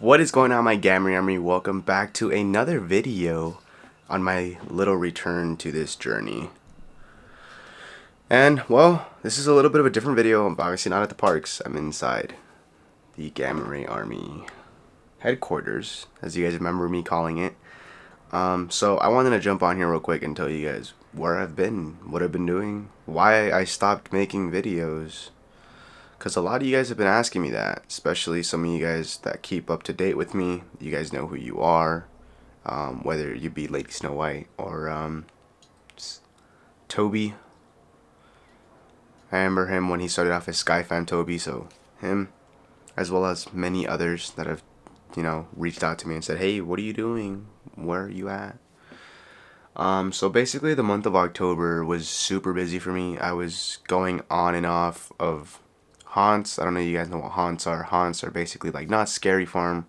What is going on, my Gammy Army? Welcome back to another video on my little return to this journey. And, well, this is a little bit of a different video. I'm obviously not at the parks. I'm inside the Gamma Ray Army headquarters, as you guys remember me calling it. So I wanted to jump on here real quick and tell you guys where I've been, what I've been doing, why I stopped making videos. Because a lot of you guys have been asking me that, especially some of you guys that keep up to date with me. You guys know who you are, whether you be Lady Snow White or Toby. I remember him when he started off as Skyfam Toby, so him, as well as many others that have, reached out to me and said, hey, what are you doing? Where are you at? So basically the month of October was super busy for me. I was going on and off of haunts. I don't know if you guys know what haunts are. Haunts are basically like not Scary Farm,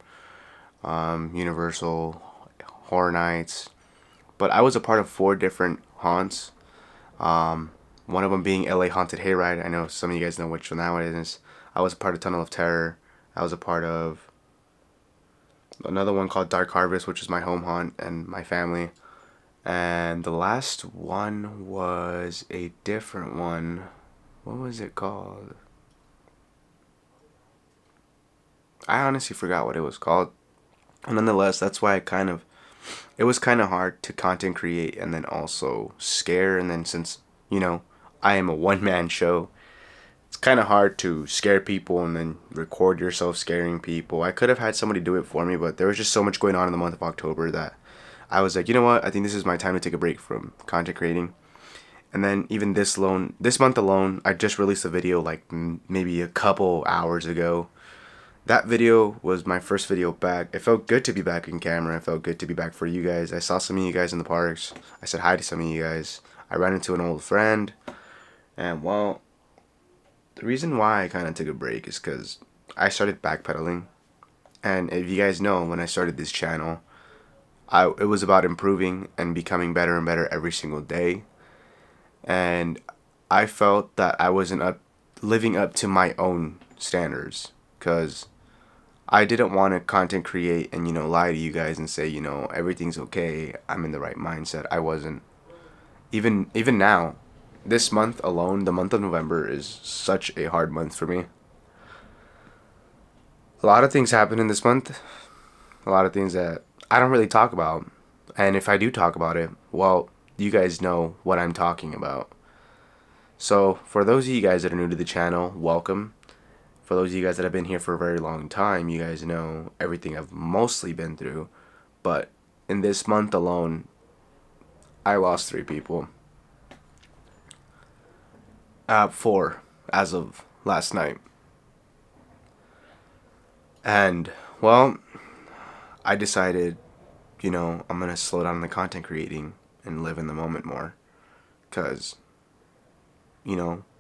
Universal, Horror Nights, but I was a part of 4 different haunts. One of them being LA Haunted Hayride. I know some of you guys know which one that one is. I was a part of Tunnel of Terror. I was a part of another one called Dark Harvest, which is my home haunt and my family. And the last one was a different one. What was it called? I honestly forgot what it was called. And nonetheless, that's why it was kind of hard to content create and then also scare. And then since, I am a one-man show, it's kind of hard to scare people and then record yourself scaring people. I could have had somebody do it for me, but there was just so much going on in the month of October that I was like, you know what? I think this is my time to take a break from content creating. And then even this month alone, I just released a video like maybe a couple hours ago. That video was my first video back. It felt good to be back in camera. It felt good to be back for you guys. I saw some of you guys in the parks. I said hi to some of you guys. I ran into an old friend. And, well, the reason why I kind of took a break is because I started backpedaling. And if you guys know, when I started this channel, it was about improving and becoming better and better every single day. And I felt that I wasn't living up to my own standards, because I didn't want to content create and lie to you guys and say everything's okay. I'm in the right mindset. I wasn't. Even now, this month alone, the month of November is such a hard month for me. A lot of things happen in this month. A lot of things that I don't really talk about. And if I do talk about it, well, you guys know what I'm talking about. So, for those of you guys that are new to the channel, welcome. For those of you guys that have been here for a very long time, you guys know everything I've mostly been through. But in this month alone, I lost 3 people. 4 as of last night. And, well, I decided, I'm going to slow down the content creating and live in the moment more. Because,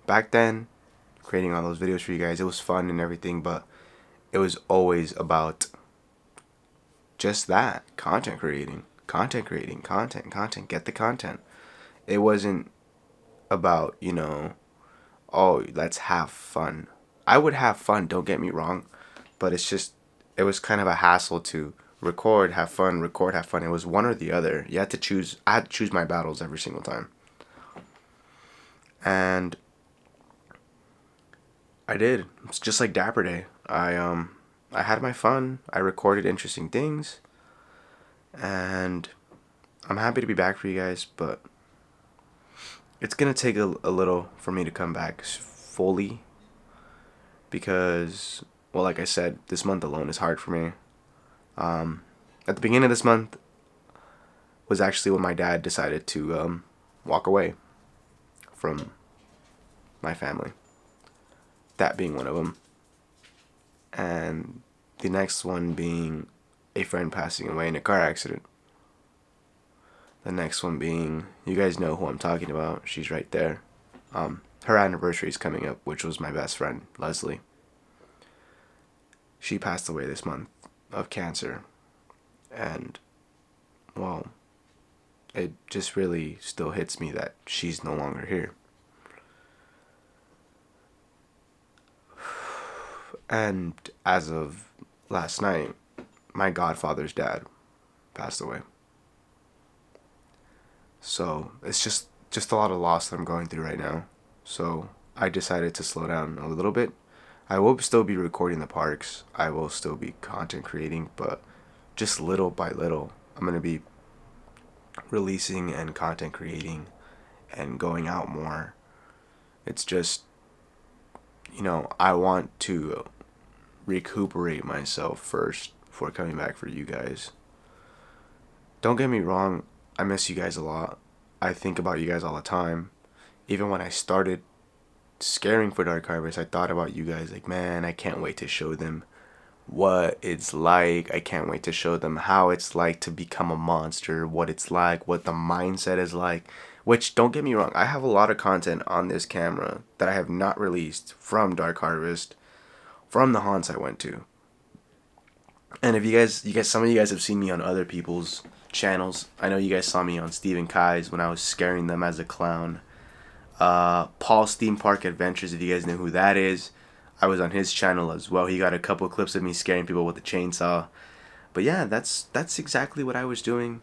back then, creating all those videos for you guys, it was fun and everything, but it was always about just that, content creating, content, get the content. It wasn't about, oh, let's have fun. I would have fun, don't get me wrong, but it was kind of a hassle to record, have fun, record, have fun. It was one or the other. I had to choose my battles every single time. And I did. It's just like Dapper Day. I had my fun. I recorded interesting things. And I'm happy to be back for you guys, but it's going to take a little for me to come back fully, because, well, like I said, this month alone is hard for me. At the beginning of this month was actually when my dad decided to walk away from my family. That being one of them. And the next one being a friend passing away in a car accident. The next one being, you guys know who I'm talking about. She's right there. Her anniversary is coming up, which was my best friend, Leslie. She passed away this month of cancer. And, well, it just really still hits me that she's no longer here. And as of last night, my godfather's dad passed away. So it's just a lot of loss that I'm going through right now. So I decided to slow down a little bit. I will still be recording the parks. I will still be content creating, but just little by little, I'm going to be releasing and content creating and going out more. It's just, I want to recuperate myself first before coming back for you guys. Don't get me wrong, I miss you guys a lot. I think about you guys all the time. Even when I started scaring for Dark Harvest, I thought about you guys like, man, I can't wait to show them what it's like. I can't wait to show them how it's like to become a monster, what it's like, what the mindset is like. Which, don't get me wrong, I have a lot of content on this camera that I have not released from Dark Harvest, from the haunts I went to. And if you guys, some of you guys have seen me on other people's channels. I know you guys saw me on Stephen Kai's when I was scaring them as a clown. Paul's Theme Park Adventures, if you guys know who that is. I was on his channel as well. He got a couple clips of me scaring people with a chainsaw. But yeah, that's exactly what I was doing.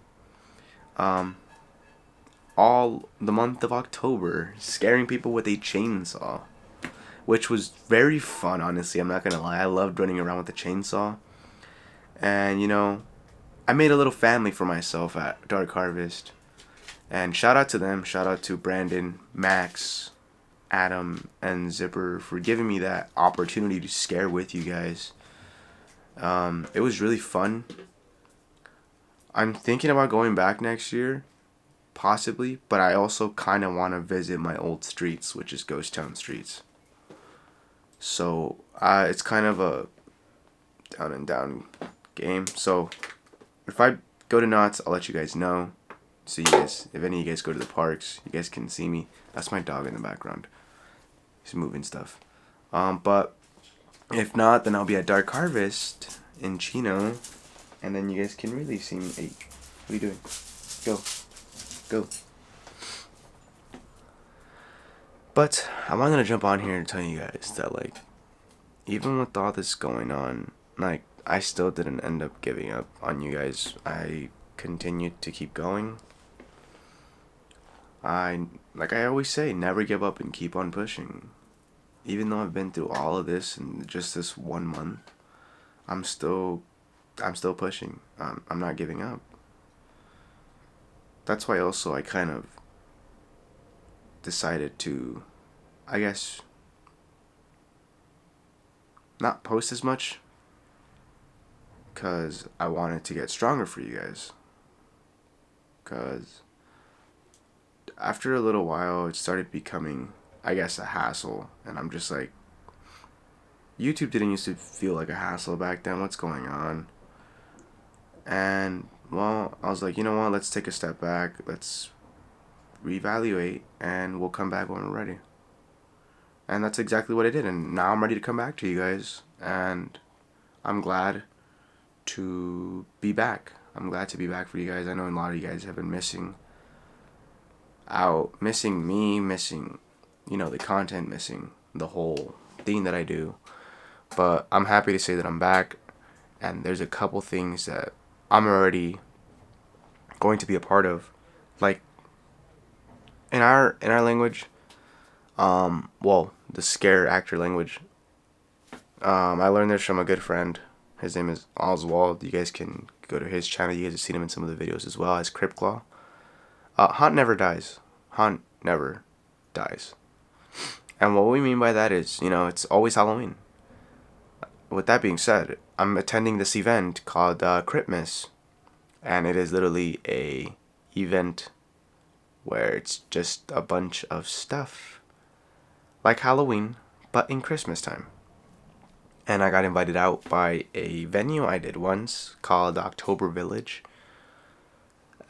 All the month of October, scaring people with a chainsaw, which was very fun, honestly. I'm not gonna lie. I loved running around with a chainsaw. And I made a little family for myself at Dark Harvest. And shout out to them. Shout out to Brandon, Max, Adam, and Zipper for giving me that opportunity to scare with you guys. It was really fun. I'm thinking about going back next year, possibly, but I also kind of want to visit my old streets, which is Ghost Town Streets. So it's kind of a down and down game. So if I go to Knott's, I'll let you guys know. So you guys, if any of you guys go to the parks, you guys can see me. That's my dog in the background. He's moving stuff. But if not, then I'll be at Dark Harvest in Chino, and then you guys can really see me. Hey, what are you doing? Go. But I'm not gonna jump on here and tell you guys that, like, even with all this going on, like, I still didn't end up giving up on you guys. I continued to keep going. Like I always say, never give up and keep on pushing. Even though I've been through all of this in just this 1 month, I'm still pushing. I'm not giving up. That's why also I kind of decided to, I guess, not post as much, because I wanted to get stronger for you guys. Because after a little while, it started becoming, I guess, a hassle. And I'm just like, YouTube didn't used to feel like a hassle back then. What's going on? And, well, I was like, you know what? Let's take a step back. Let's reevaluate. And we'll come back when we're ready. And that's exactly what I did. And now I'm ready to come back to you guys. And I'm glad to be back. I'm glad to be back for you guys. I know a lot of you guys have been missing me, missing, the content, missing the whole thing that I do. But I'm happy to say that I'm back, and there's a couple things that I'm already going to be a part of, like in our language, the scare actor language. I learned this from a good friend. His name is Oswald. You guys can go to his channel. You guys have seen him in some of the videos as well as Cryptclaw. Haunt never dies. Haunt never dies. And what we mean by that is, it's always Halloween. With that being said, I'm attending this event called Cryptmas. And it is literally a event where it's just a bunch of stuff. Like Halloween, but in Christmas time. And I got invited out by a venue I did once called October Village.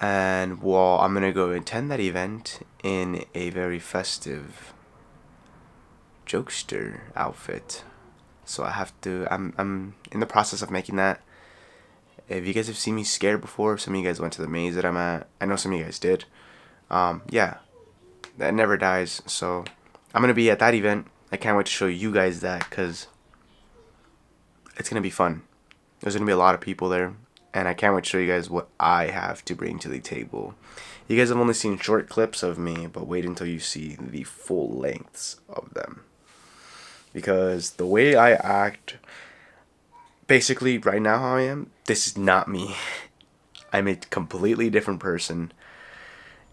And I'm going to go attend that event in a very festive jokester outfit. So I'm in the process of making that. If you guys have seen me scared before, some of you guys went to the maze that I'm at. I know some of you guys did. Yeah, that never dies. So I'm going to be at that event. I can't wait to show you guys that, because it's going to be fun. There's gonna be a lot of people there, and I can't wait to show you guys what I have to bring to the table. You guys have only seen short clips of me, but wait until you see the full lengths of them. Because the way I act, basically right now how I am, this is not me. I'm a completely different person,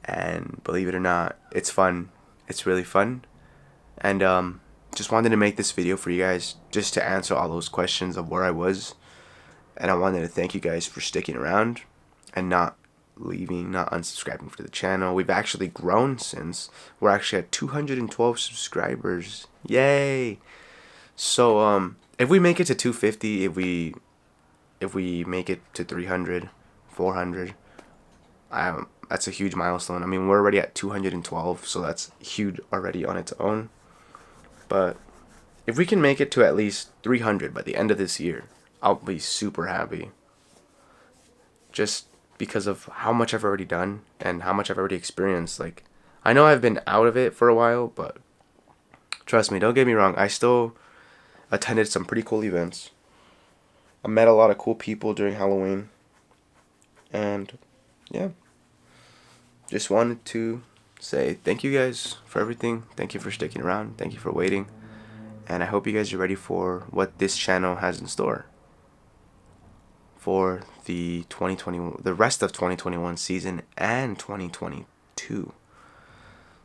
and believe it or not, it's fun. It's really fun, and just wanted to make this video for you guys just to answer all those questions of where I was, and I wanted to thank you guys for sticking around and not leaving, not unsubscribing for the channel. We've actually grown since. We're actually at 212 subscribers. Yay! So if we make it to 250, if we make it to 300, 400, that's a huge milestone. I mean, we're already at 212, so that's huge already on its own. But if we can make it to at least 300 by the end of this year, I'll be super happy. Just because of how much I've already done and how much I've already experienced. Like, I know I've been out of it for a while, but trust me, don't get me wrong, I still attended some pretty cool events. I met a lot of cool people during Halloween. And yeah, just wanted to say thank you guys for everything. Thank you for sticking around. Thank you for waiting. And I hope you guys are ready for what this channel has in store for the rest of 2021 season and 2022.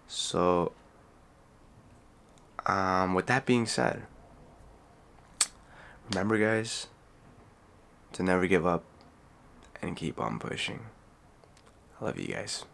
So with that being said, remember guys, to never give up and keep on pushing. I love you guys.